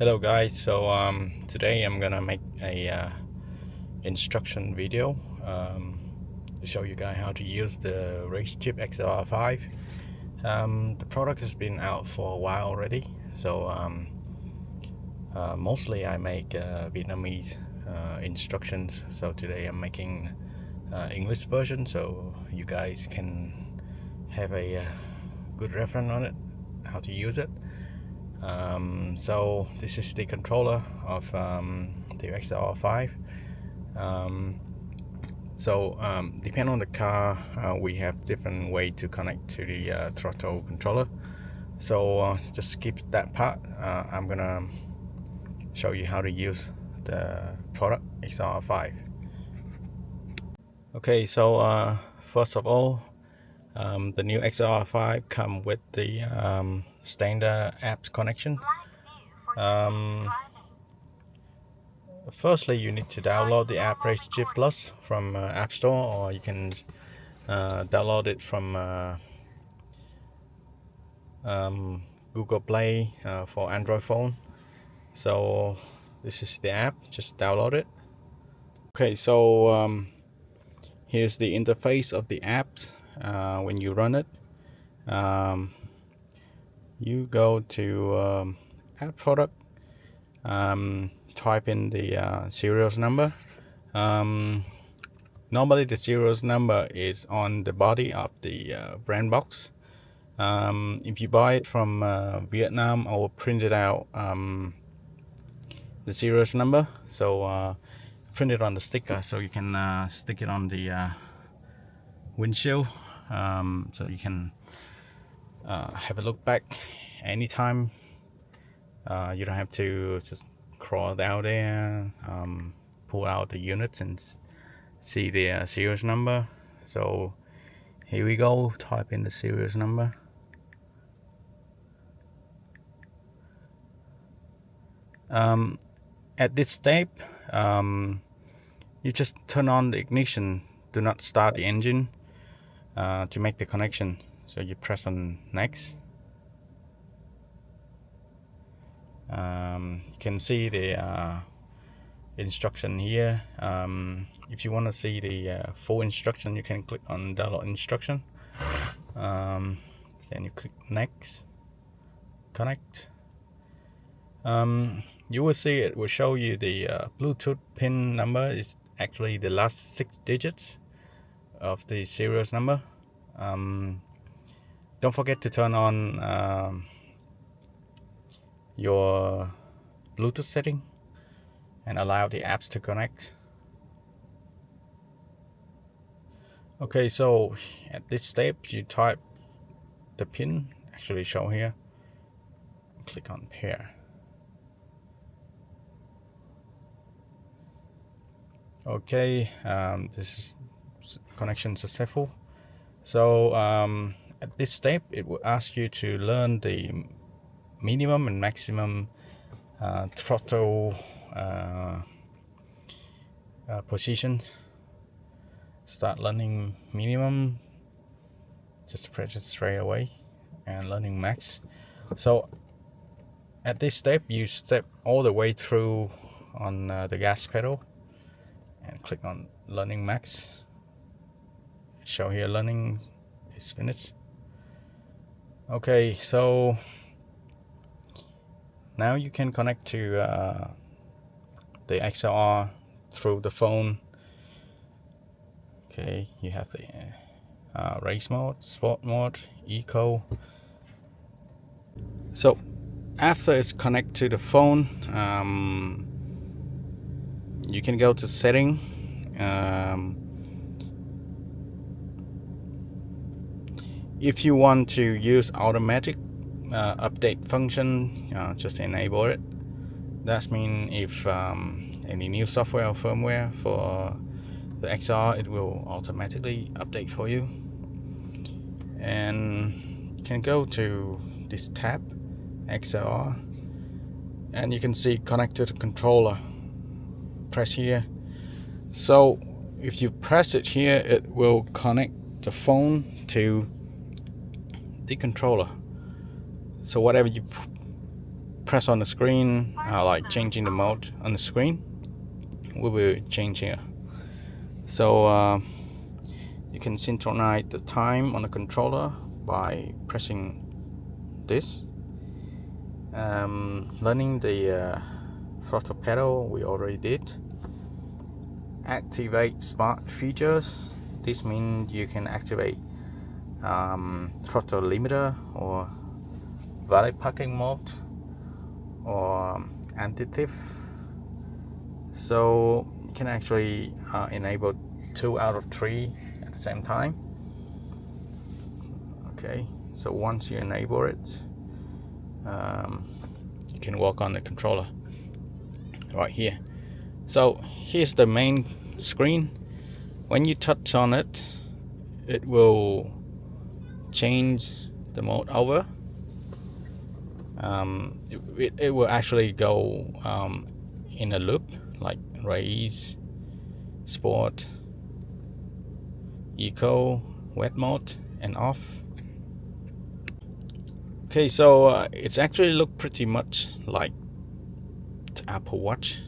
Hello guys, so today I'm gonna make a instruction video to show you guys how to use the RaceChip XLR5. The product has been out for a while already, so mostly I make Vietnamese instructions. So today I'm making English version, so you guys can have a good reference on it, how to use it. So this is the controller of the XLR5. Depending on the car, we have different way to connect to the throttle controller. So just skip that part. I'm gonna show you how to use the product XLR5. Okay, so first of all, the new XLR5 come with the standard apps connection. Firstly, you need to download the app RaceChip Plus from App Store, or you can download it from Google Play for Android phone. So this is the app, just download it. Okay, so here's the interface of the apps. When you run it, you go to app product, type in the serial number. Normally the serial number is on the body of the brand box. If you buy it from Vietnam, I will print it out the serial number, so print it on the sticker so you can stick it on the windshield, so you can have a look back anytime. You don't have to just crawl down there, pull out the units and see the serial number. So here we go, type in the serial number. At this step, you just turn on the ignition, do not start the engine to make the connection. So you press on next. You can see the instruction here. If you want to see the full instruction, you can click on download instruction. Then you click next, connect. You will see it will show you the Bluetooth pin number is actually the last 6 digits of the serial number. Don't forget to turn on your Bluetooth setting and allow the apps to connect. Okay, so at this step you type the pin, actually show here, click on pair. Okay, this is connection successful. So at this step it will ask you to learn the minimum and maximum throttle positions. Start learning minimum, just press it straight away, and learning max. So at this step you step all the way through on the gas pedal and click on learning max. Show here learning is finished. Okay, so now you can connect to the XLR through the phone. Okay, you have the race mode, sport mode, eco. So after it's connected to the phone, you can go to setting. If you want to use automatic update function, just enable it. That means if any new software or firmware for the XR, it will automatically update for you. And you can go to this tab XLR and you can see connected controller. Press here. So if you press it here, it will connect the phone to the controller. So whatever you press on the screen, like changing the mode on the screen, we will change here. So you can synchronize the time on the controller by pressing this. Learning the throttle pedal we already did. Activate smart features. This means you can activate throttle limiter or valet parking mode or anti-theft. So you can actually enable 2 out of 3 at the same time. Okay, so once you enable it, you can work on the controller right here. So here's the main screen. When you touch on it, it will change the mode over. It will actually go in a loop, like race, sport, eco, wet mode, and off. Okay, so it's actually look pretty much like the Apple Watch.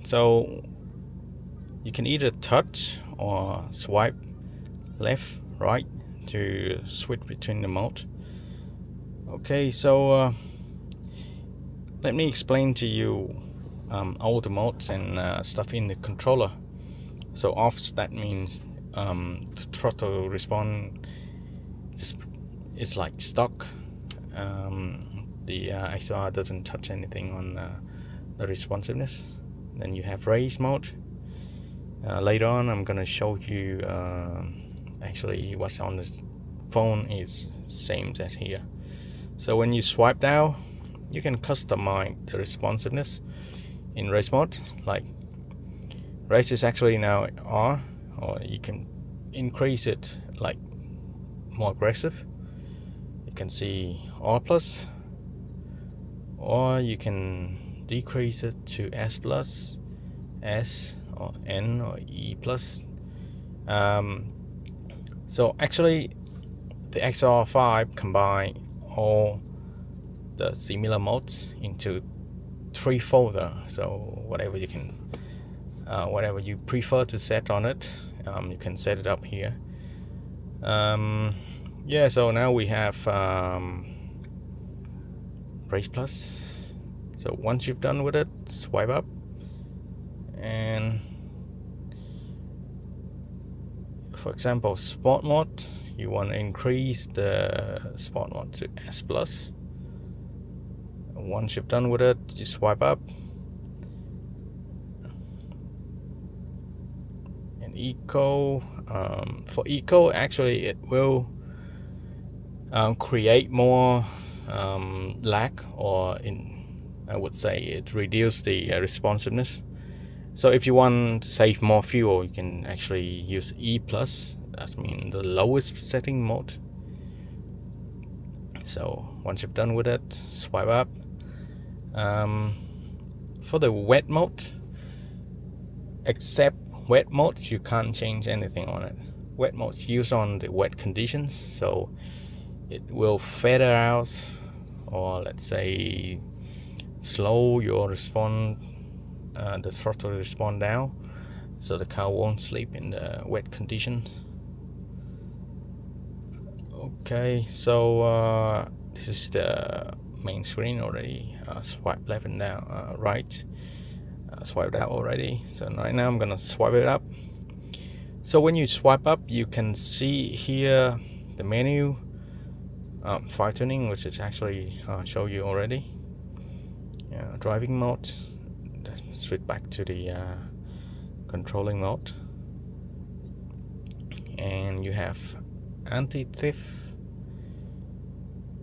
So you can either touch or swipe left, right to switch between the mode. Okay, so let me explain to you all the modes and stuff in the controller. So off, that means the throttle response is like stock. The XLR doesn't touch anything on the responsiveness. Then you have race mode. Later on I'm gonna show you actually what's on the phone is same as here. So when you swipe down, you can customize the responsiveness in race mode. Like race is actually now R, or you can increase it like more aggressive. You can see R plus, or you can decrease it to S plus, S or N or E plus. So actually the XLR5 combine all the similar modes into 3 folder. So whatever you can whatever you prefer to set on it, you can set it up here. Yeah, so now we have Race Plus. So once you've done with it, swipe up, and for example sport mode, you want to increase the sport mode to S plus. Once you've done with it, you swipe up, and eco, for eco actually it will create more lag, or I would say it reduces the responsiveness. So if you want to save more fuel, you can actually use E plus. That means the lowest setting mode. So once you've done with it, swipe up. For the wet mode, except wet mode, you can't change anything on it. Wet mode used on the wet conditions, so it will feather out, or let's say slow your response, the throttle response down, so the car won't sleep in the wet conditions. Okay, so this is the main screen already. Swipe left and down, right. Swipe out already. So right now I'm gonna swipe it up. So when you swipe up, you can see here the menu, fine tuning, which is actually show you already. Driving mode. Let's switch back to the controlling mode, and you have anti-theft.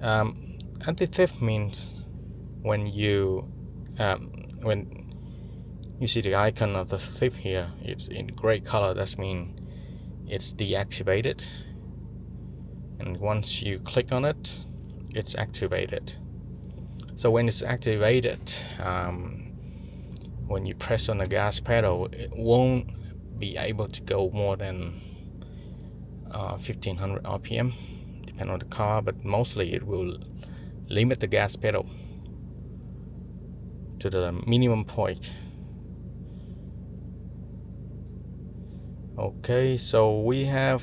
Anti-theft means when you see the icon of the thief here, it's in gray color. That means it's deactivated, and once you click on it, it's activated. So when it's activated, when you press on the gas pedal, it won't be able to go more than 1500 RPM, depending on the car, but mostly it will limit the gas pedal to the minimum point. Okay, so we have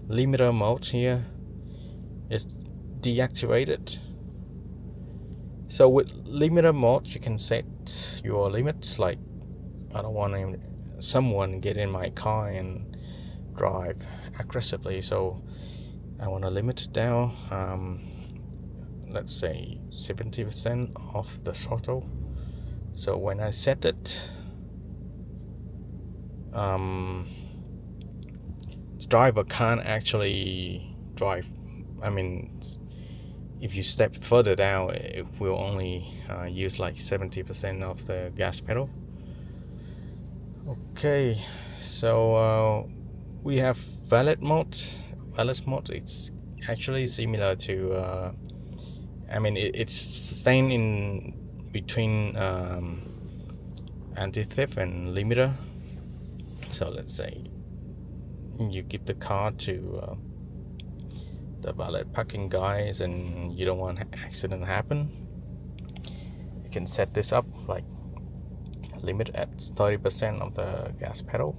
limiter mode here. It's deactivated. So with limiter mode, you can set your limits. Like, I don't want someone get in my car and drive aggressively, so I want to limit it down. Let's say 70% of the throttle. So when I set it, the driver can't actually drive. I mean, if you step further down, it will only use like 70% of the gas pedal. Okay, so we have valet mode. Valet mode, it's actually similar to I mean, it's staying in between anti-theft and limiter. So let's say you give the car to the valet parking guys and you don't want accident to happen, you can set this up like limit at 30% of the gas pedal.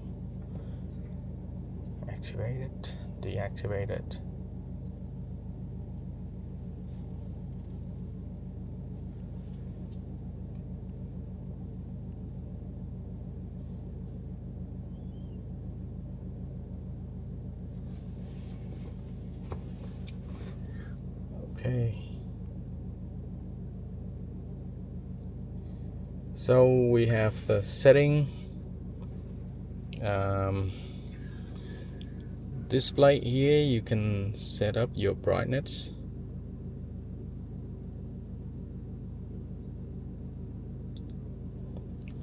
Activate it, deactivate it. Okay, so we have the setting, display here. You can set up your brightness,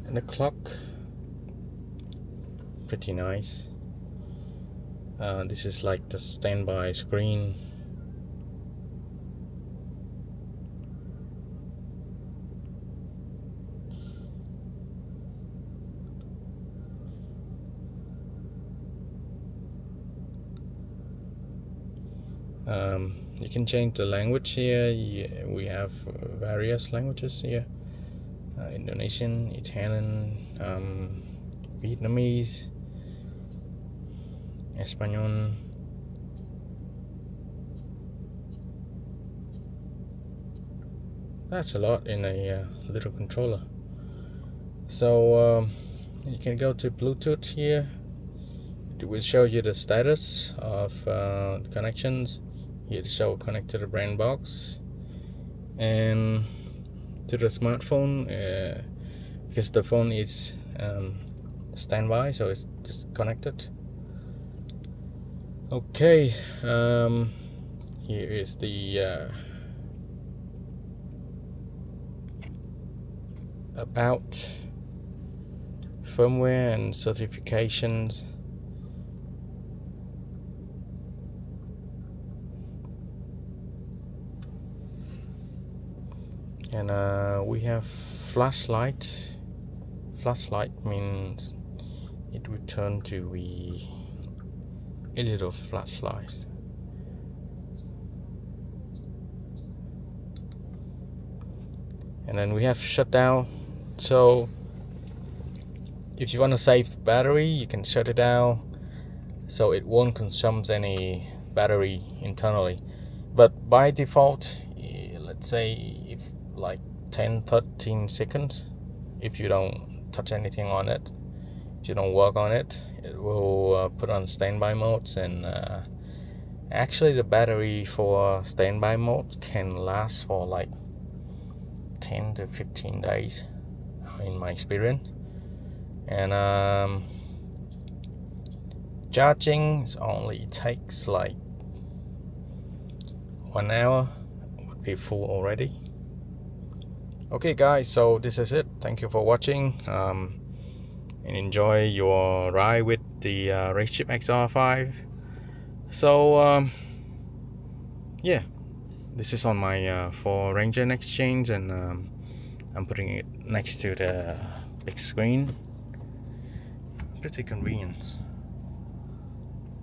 and the clock, pretty nice. This is like the standby screen. You can change the language here. Yeah, we have various languages here: Indonesian, Italian, Vietnamese, Espanol. That's a lot in a little controller. So you can go to Bluetooth here. It will show you the status of connections. Here to show connect to the brand box and to the smartphone, because the phone is standby, so it's disconnected. Okay, here is the about firmware and certifications. And we have flashlight. Flashlight means it will turn to be a little flashlight. And then we have shutdown. So if you want to save the battery, you can shut it down so it won't consume any battery internally. But by default, let's say if like 10-13 seconds, if you don't touch anything on it, if you don't work on it, it will put on standby modes. And actually the battery for standby mode can last for like 10 to 15 days in my experience. And charging only takes like 1 hour, would be full already. Okay guys, so this is it. Thank you for watching, and enjoy your ride with the RaceChip XLR5. So yeah, this is on my Ford Ranger Next Change, and I'm putting it next to the big screen. Pretty convenient.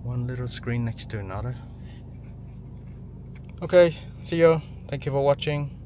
One little screen next to another. Okay, see you. Thank you for watching.